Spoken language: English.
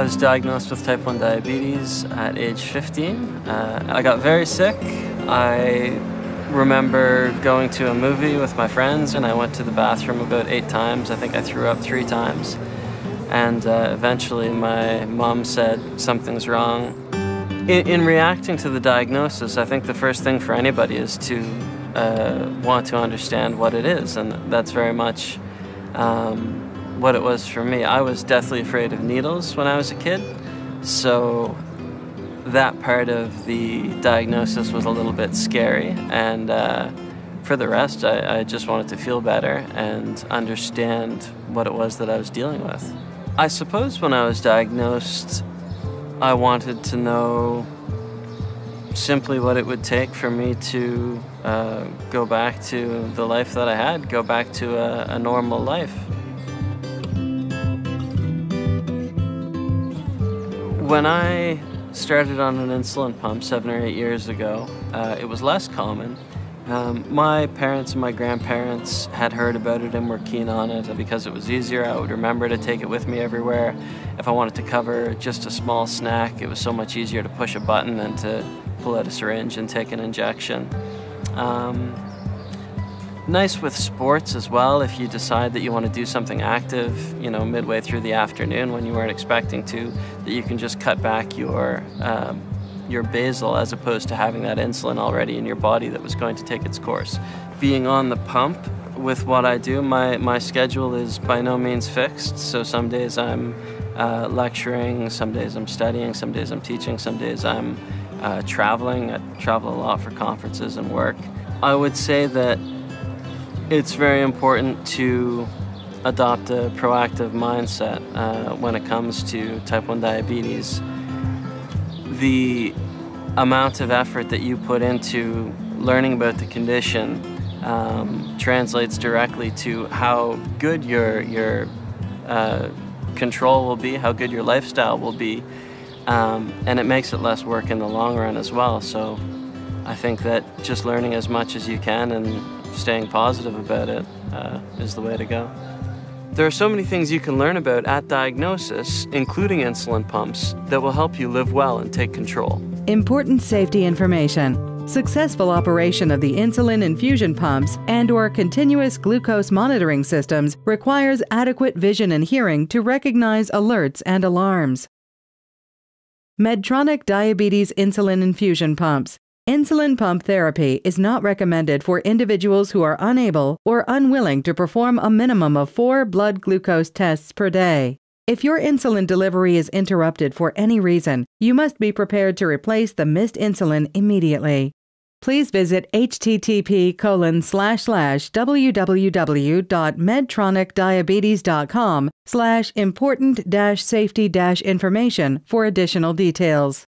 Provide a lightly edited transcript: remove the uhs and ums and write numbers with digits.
I was diagnosed with type 1 diabetes at age 15. I got very sick. I remember going to a movie with my friends, and I went to the bathroom about 8 times. I think I threw up 3 times. And eventually my mom said, something's wrong. In reacting to the diagnosis, I think the first thing for anybody is to want to understand what it is, and that's very much what it was for me. I was deathly afraid of needles when I was a kid, so that part of the diagnosis was a little bit scary, and for the rest, I just wanted to feel better and understand what it was that I was dealing with. I suppose when I was diagnosed, I wanted to know simply what it would take for me to go back to the life that I had, go back to a normal life. When I started on an insulin pump 7 or 8 years ago, it was less common. My parents and my grandparents had heard about it and were keen on it because it was easier. I would remember to take it with me everywhere. If I wanted to cover just a small snack, it was so much easier to push a button than to pull out a syringe and take an injection. Nice with sports as well, if you decide that you want to do something active, you know, midway through the afternoon when you weren't expecting to, that you can just cut back your basal as opposed to having that insulin already in your body that was going to take its course. Being on the pump with what I do, my schedule is by no means fixed, so some days I'm lecturing, some days I'm studying, some days I'm teaching, some days I'm traveling. I travel a lot for conferences and work. I would say that it's very important to adopt a proactive mindset when it comes to type 1 diabetes. The amount of effort that you put into learning about the condition translates directly to how good your control will be, how good your lifestyle will be, and it makes it less work in the long run as well. So I think that just learning as much as you can and staying positive about it is the way to go. There are so many things you can learn about at diagnosis, including insulin pumps, that will help you live well and take control. Important safety information. Successful operation of the insulin infusion pumps and/or continuous glucose monitoring systems requires adequate vision and hearing to recognize alerts and alarms. Medtronic Diabetes Insulin Infusion Pumps. Insulin pump therapy is not recommended for individuals who are unable or unwilling to perform a minimum of 4 blood glucose tests per day. If your insulin delivery is interrupted for any reason, you must be prepared to replace the missed insulin immediately. Please visit http://www.medtronicdiabetes.com/important-safety-information for additional details.